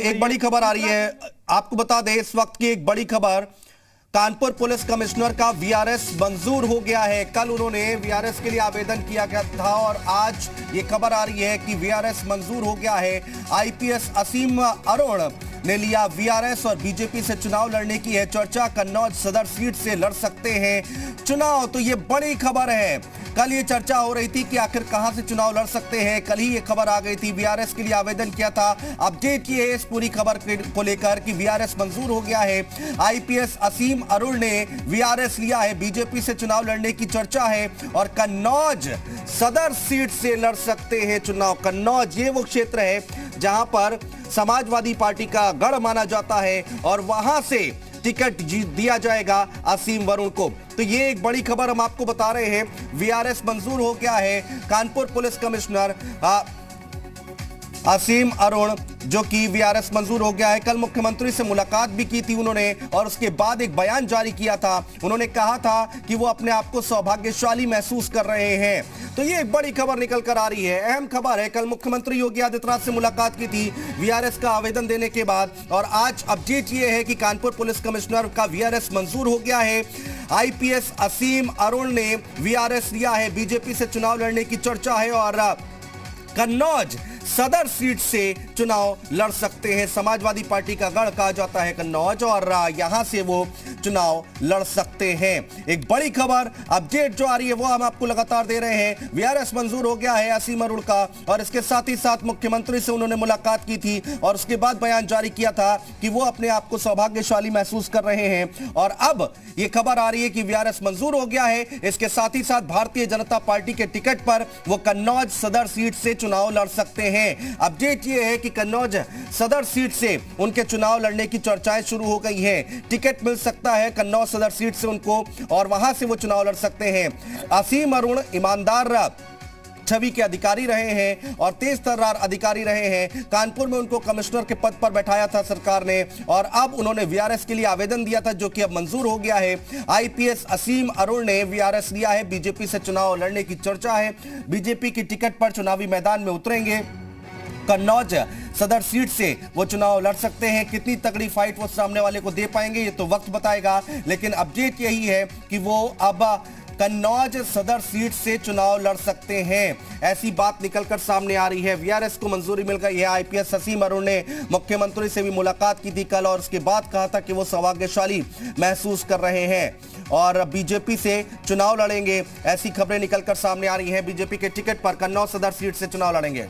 एक बड़ी खबर आ रही है, आपको बता दें इस वक्त की एक बड़ी खबर, कानपुर पुलिस कमिश्नर का वीआरएस मंजूर हो गया है। कल उन्होंने वीआरएस के लिए आवेदन किया गया था और आज ये खबर आ रही है कि वीआरएस मंजूर हो गया है। आईपीएस असीम अरुण ने लिया वीआरएस और बीजेपी से चुनाव लड़ने की है चर्चा। कन्नौज सदर सीट से लड़ सकते हैं चुनाव, तो ये बड़ी खबर है। कल ये चर्चा हो रही थी कि आखिर कहां से चुनाव लड़ सकते हैं, कल ही ये खबर आ गई थी। वीआरएस के लिए आवेदन किया था, अपडेट ये है इस पूरी खबर को लेकर कि वीआरएस मंजूर हो गया है। आईपीएस असीम अरुण ने वीआरएस लिया है, बीजेपी से चुनाव लड़ने की चर्चा है और कन्नौज सदर सीट से लड़ सकते हैं चुनाव। कन्नौज ये वो क्षेत्र है जहां पर समाजवादी पार्टी का गढ़ माना जाता है और वहां से टिकट दिया जाएगा असीम अरुण को। तो ये एक बड़ी खबर हम आपको बता रहे हैं। वीआरएस मंजूर हो गया है। कानपुर पुलिस कमिश्नर असीम अरुण जो कि वीआरएस मंजूर हो गया है, कल मुख्यमंत्री से मुलाकात भी की थी उन्होंने और उसके बाद एक बयान जारी किया था। उन्होंने कहा था कि वो अपने आप को सौभाग्यशाली महसूस कर रहे हैं। तो ये एक बड़ी खबर निकल कर आ रही है, अहम खबर है। कल मुख्यमंत्री योगी आदित्यनाथ से मुलाकात की थी वीआरएस का आवेदन देने के बाद और आज अपडेट ये है कि कानपुर पुलिस कमिश्नर का वीआरएस मंजूर हो गया है। आईपीएस असीम अरुण ने वीआरएस लिया है, बीजेपी से चुनाव लड़ने की चर्चा है और कन्नौज सदर सीट से चुनाव लड़ सकते हैं। समाजवादी पार्टी का गढ़ कहा जाता है कन्नौज और यहां से वो चुनाव लड़ सकते हैं। एक बड़ी खबर अपडेट जो आ रही है वो हम आपको लगातार दे रहे हैं। वीआरएस मंजूर हो गया है असीम अरुण का और इसके साथ ही साथ मुख्यमंत्री से उन्होंने मुलाकात की थी और उसके बाद बयान जारी किया था कि वो अपने आप को सौभाग्यशाली महसूस कर रहे हैं और अब ये खबर आ रही है कि वीआरएस मंजूर हो गया है। इसके साथ ही साथ भारतीय जनता पार्टी के टिकट पर वो कन्नौज सदर सीट से चुनाव लड़ सकते हैं। अपडेट ये है कि कन्नौज सदर सीट से उनके चुनाव लड़ने की चर्चाएं शुरू हो गई हैं। टिकट मिल सकता है कन्नौज सदर सीट से उनको और वहां से वो चुनाव लड़ सकते हैं। असीम अरुण ईमानदार छवि के अधिकारी रहे हैं और तेज तर्रार अधिकारी रहे हैं। कानपुर में उनको कमिश्नर के पद पर बैठाया था सरकार ने और अब उन्होंने वीआरएस के लिए आवेदन दिया था जो कि अब मंजूर हो गया है। आईपीएस असीम अरुण ने वीआरएस लिया है, बीजेपी से चुनाव लड़ने की चर्चा है। बीजेपी की टिकट पर चुनावी मैदान में उतरेंगे। कन्नौज सदर सीट से वो चुनाव लड़ सकते हैं। कितनी तगड़ी फाइट वो सामने वाले को दे पाएंगे ये तो वक्त बताएगा, लेकिन अपडेट यही है कि वो अब कन्नौज सदर सीट से चुनाव लड़ सकते हैं। ऐसी बात निकलकर सामने आ रही है। वीआरएस को मंजूरी मिल गई है। आईपीएस असीम अरुण ने मुख्यमंत्री से भी मुलाकात की थी कल और उसके बाद कहा था कि वो सौभाग्यशाली महसूस कर रहे हैं और बीजेपी से चुनाव लड़ेंगे। ऐसी खबरें निकलकर सामने आ रही हैं। बीजेपी के टिकट पर कन्नौज सदर सीट से चुनाव लड़ेंगे।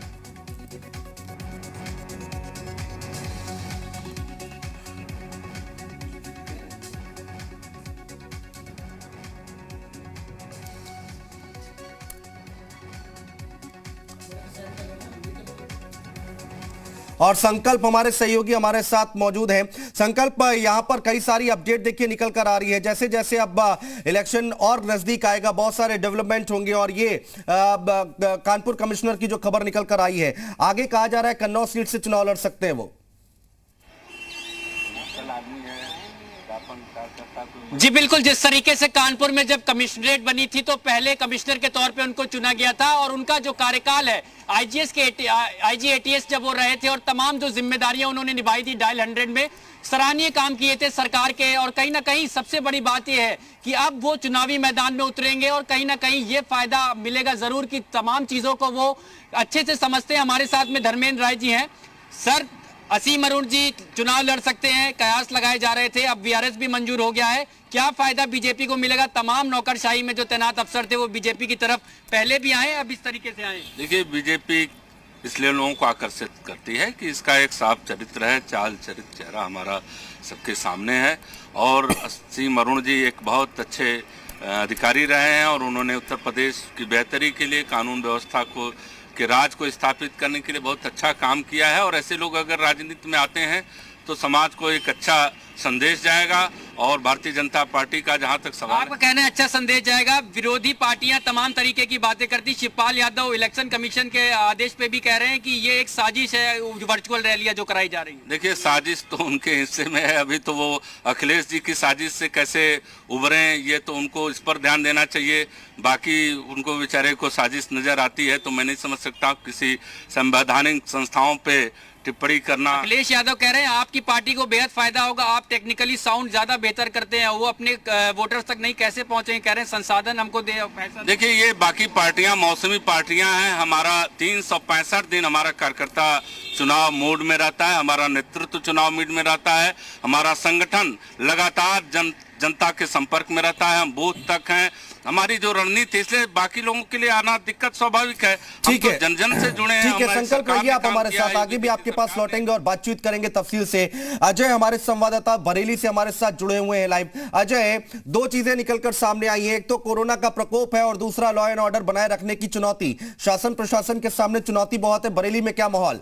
और संकल्प हमारे सहयोगी हमारे साथ मौजूद हैं। संकल्प, यहां पर कई सारी अपडेट देखिए निकल कर आ रही है। जैसे जैसे अब इलेक्शन और नजदीक आएगा बहुत सारे डेवलपमेंट होंगे और ये कानपुर कमिश्नर की जो खबर निकल कर आई है, आगे कहा जा रहा है कन्नौज सीट से चुनाव लड़ सकते हैं वो। जी बिल्कुल, जिस तरीके से कानपुर में जब कमिश्नरेट बनी थी तो पहले कमिश्नर के तौर पे उनको चुना गया था और उनका जो कार्यकाल है आईजी एटीएस जब वो रहे थे और तमाम जो जिम्मेदारियां उन्होंने निभाई थी डायल 100 में, सराहनीय काम किए थे सरकार के। और कहीं ना कहीं सबसे बड़ी बात यह है कि अब वो चुनावी मैदान में उतरेंगे और कहीं ना कहीं ये फायदा मिलेगा जरूर कि तमाम चीजों को वो अच्छे से समझते हैं। हमारे साथ में धर्मेंद्र राय जी हैं। सर, असीम अरुण जी चुनाव लड़ सकते हैं, कयास लगाए जा रहे थे, अब वीआरएस भी मंजूर हो गया है, क्या फायदा बीजेपी को मिलेगा? तमाम नौकरशाही में जो तैनात अफसर थे वो बीजेपी की तरफ पहले भी आए, अब इस तरीके से आए। देखिए, बीजेपी इसलिए लोगों को आकर्षित करती है कि इसका एक साफ चरित्र है, चाल चरित्र चेहरा हमारा सबके सामने है और असीम अरुण जी एक बहुत अच्छे अधिकारी रहे हैं और उन्होंने उत्तर प्रदेश की बेहतरी के लिए कानून व्यवस्था को के राज को स्थापित करने के लिए बहुत अच्छा काम किया है और ऐसे लोग अगर राजनीति में आते हैं तो समाज को एक अच्छा संदेश जाएगा और भारतीय जनता पार्टी का जहां तक सवाल आपका कहना है अच्छा संदेश जाएगा। विरोधी पार्टियां तमाम तरीके की बातें करती, शिवपाल यादव इलेक्शन कमीशन के आदेश पे भी कह रहे हैं कि ये एक साजिश है, वर्चुअल रैलियां जो कराई जा रही है। देखिए, साजिश तो उनके हिस्से में है। अभी तो वो अखिलेश जी की साजिश से कैसे उभरे ये तो उनको इस पर ध्यान देना चाहिए। बाकी उनको बेचारे को साजिश नजर आती है तो मैं नहीं समझ सकता किसी संवैधानिक संस्थाओं पे टिप्पणी करना। अखिलेश यादव कह रहे हैं आपकी पार्टी को बेहद फायदा होगा, आप टेक्निकली साउंड ज्यादा बेहतर करते हैं, वो अपने वोटर्स तक नहीं कैसे पहुंचे, कह रहे हैं संसाधन हमको दे। देखिए ये बाकी पार्टियां मौसमी पार्टियां हैं, हमारा 365 दिन हमारा कार्यकर्ता चुनाव मोड में रहता है, हमारा नेतृत्व चुनाव मोड में रहता है, हमारा संगठन लगातार जनता के संपर्क में रहता है, हम बूथ तक हैं, हमारी जो रणनीति, इसलिए बाकी लोगों के लिए आना दिक्कत स्वाभाविक है। ठीक है, जन जन से जुड़े हैं। ठीक है, संकल्प रहिए आप हमारे साथ, आगे भी आपके पास लौटेंगे और बातचीत करेंगे तफसील से। अजय हमारे संवाददाता बरेली से हमारे साथ जुड़े हुए हैं लाइव। अजय, दो चीजें निकलकर सामने आई हैं, एक तो कोरोना का प्रकोप है और दूसरा लॉ एंड ऑर्डर बनाए रखने की चुनौती। शासन प्रशासन के सामने चुनौती बहुत है, बरेली में क्या माहौल?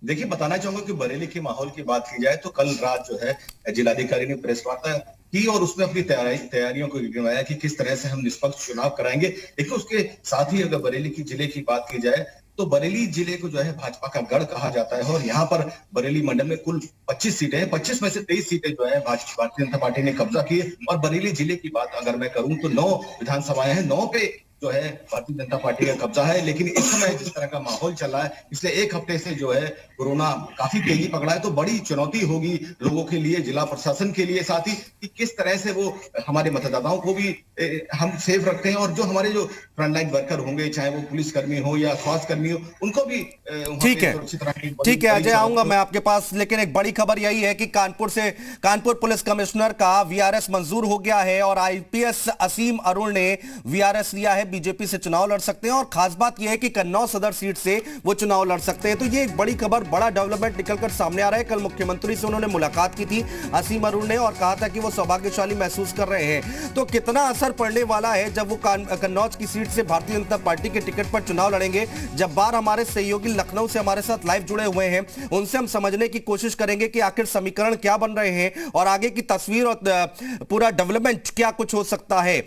देखिए, बताना चाहूंगा कि बरेली के माहौल की बात की जाए तो कल रात जो है जिलाधिकारी ने प्रेस वार्ता की और उसमें अपनी तैयारियों को गिनवाया कि किस तरह से हम निष्पक्ष चुनाव कराएंगे। लेकिन उसके साथ ही अगर बरेली की जिले की बात की जाए तो बरेली जिले को जो है भाजपा का गढ़ कहा जाता है और यहाँ पर बरेली मंडल में कुल 25 सीटें हैं, 25 में से 23 सीटें जो है भारतीय जनता पार्टी ने कब्जा की है। और बरेली जिले की बात अगर मैं करूं तो 9 विधानसभाएं हैं, 9 पे जो है भारतीय जनता पार्टी का कब्जा है। लेकिन इस समय जिस तरह का माहौल चल रहा है, पिछले एक हफ्ते से जो है कोरोना काफी तेजी पकड़ा है, तो बड़ी चुनौती होगी लोगों के लिए, जिला प्रशासन के लिए, साथ ही कि किस तरह से वो हमारे मतदाताओं को भी हम सेफ रखते हैं और जो हमारे जो फ्रंटलाइन वर्कर होंगे, चाहे वो पुलिसकर्मी हो या स्वास्थ्य कर्मी हो, उनको भी ठीक है, ठीक है अजय, आऊंगा मैं आपके पास। लेकिन एक बड़ी खबर यही है कि कानपुर पुलिस कमिश्नर का वीआरएस मंजूर हो गया है और आईपीएस असीम अरुण ने वीआरएस लिया है, बीजेपी से चुनाव लड़ सकते हैं और खास बात यह है कि कन्नौज सदर सीट से वो चुनाव लड़ सकते हैं। तो ये एक बड़ी खबर, बड़ा डेवलपमेंट निकलकर सामने आ रहा है। कल मुख्यमंत्री से उन्होंने मुलाकात की थी असीम अरुण ने और कहा था कि वो सौभाग्यशाली महसूस कर रहे हैं। तो कितना असर पड़ने वाला है जब वो कन्नौज की सीट से भारतीय जनता पार्टी के टिकट पर चुनाव लड़ेंगे? जब्बार हमारे सहयोगी लखनऊ से हमारे साथ लाइव जुड़े हुए हैं, उनसे हम समझने की कोशिश करेंगे कि आखिर समीकरण क्या बन रहे हैं और आगे की तस्वीर और पूरा डेवलपमेंट क्या कुछ हो सकता है।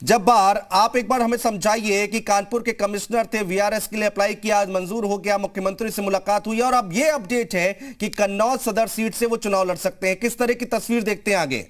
जब्बार, आप एक बार हमें समझाइए कि कानपुर के कमिश्नर थे, वीआरएस के लिए अप्लाई किया, आज मंजूर हो गया, मुख्यमंत्री से मुलाकात हुई और अब ये अपडेट है कि कन्नौज सदर सीट से वो चुनाव लड़ सकते हैं। किस तरह की तस्वीर देखते हैं आगे?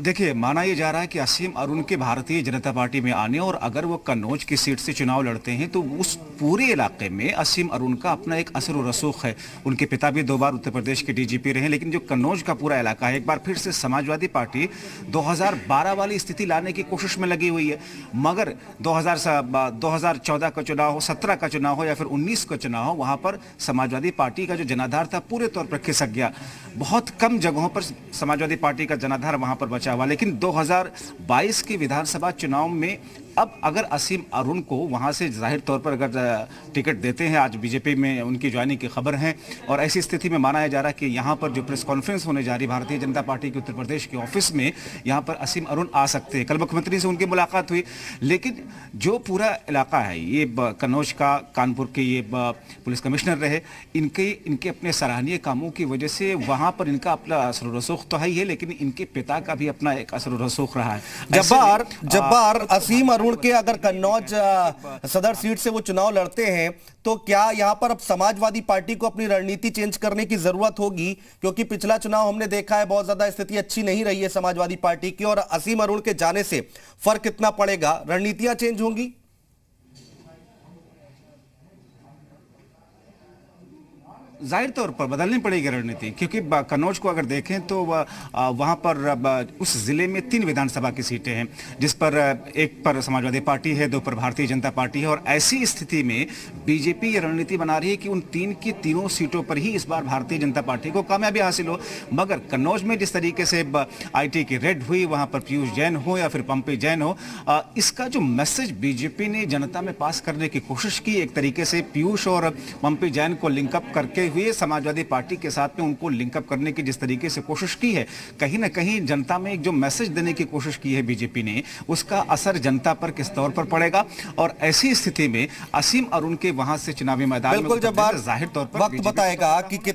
देखिए, माना यह जा रहा है कि असीम अरुण के भारतीय जनता पार्टी में आने और अगर वो कन्नौज की सीट से चुनाव लड़ते हैं तो उस पूरे इलाके में असीम अरुण का अपना एक असर और रसूख है। उनके पिता भी 2 बार उत्तर प्रदेश के डीजीपी रहे, लेकिन जो कन्नौज का पूरा इलाका है, एक बार फिर से समाजवादी पार्टी 2012 वाली स्थिति लाने की कोशिश में लगी हुई है। मगर 2014 का चुनाव हो, 17 का चुनाव हो या फिर 19 का चुनाव हो, वहां पर समाजवादी पार्टी का जो जनाधार था पूरे तौर पर खिसक गया। बहुत कम जगहों पर समाजवादी पार्टी का जनाधार वहां पर बचा हुआ। लेकिन 2022 के विधानसभा चुनाव में अब अगर असीम अरुण को वहां से जाहिर तौर पर अगर टिकट देते हैं, आज बीजेपी में उनकी ज्वाइनिंग की खबर है और ऐसी स्थिति में माना जा रहा है कि यहां पर जो प्रेस कॉन्फ्रेंस होने जा रही भारतीय जनता पार्टी के उत्तर प्रदेश के ऑफिस में, यहां पर असीम अरुण आ सकते हैं। कल मुख्यमंत्री से उनकी मुलाकात हुई, लेकिन जो पूरा इलाका है, ये कन्नौज का, कानपुर के ये पुलिस कमिश्नर रहे, इनके अपने सराहनीय कामों की वजह से वहां पर इनका अपना असर रसूख तो है ही है, लेकिन इनके पिता का भी अपना एक असर रसूख रहा है। जब्बार, असीम अरुण के अगर कन्नौज सदर सीट से वो चुनाव लड़ते हैं तो क्या यहां पर अब समाजवादी पार्टी को अपनी रणनीति चेंज करने की जरूरत होगी? क्योंकि पिछला चुनाव हमने देखा है बहुत ज्यादा स्थिति अच्छी नहीं रही है समाजवादी पार्टी की और असीम अरुण के जाने से फर्क कितना पड़ेगा? रणनीतियां चेंज होंगी? जाहिर तौर पर बदलनी पड़ेगी रणनीति, क्योंकि कन्नौज को अगर देखें तो वहां पर उस जिले में 3 विधानसभा की सीटें हैं, जिस पर एक पर समाजवादी पार्टी है, 2 पर भारतीय जनता पार्टी है और ऐसी स्थिति में बीजेपी ये रणनीति बना रही है कि उन 3 की तीनों सीटों पर ही इस बार भारतीय जनता पार्टी को कामयाबी हासिल हो। मगर कन्नौज में जिस तरीके से IT की रेड हुई, वहां पर पीयूष जैन हो या फिर पंपी जैन हो, इसका जो मैसेज बीजेपी ने जनता में पास करने की कोशिश की, एक तरीके से पीयूष और पंपी जैन को लिंकअप करके हुए समाजवादी पार्टी के साथ में उनको लिंकअप करने की जिस तरीके से कोशिश की है, कहीं ना कहीं जनता में एक जो मैसेज देने की कोशिश की है बीजेपी ने, उसका असर जनता पर किस तौर पर पड़ेगा। और ऐसी स्थिति में असीम अरुण के वहां से चुनावी मैदान में जाहिर तौर पर वक्त बताएगा कि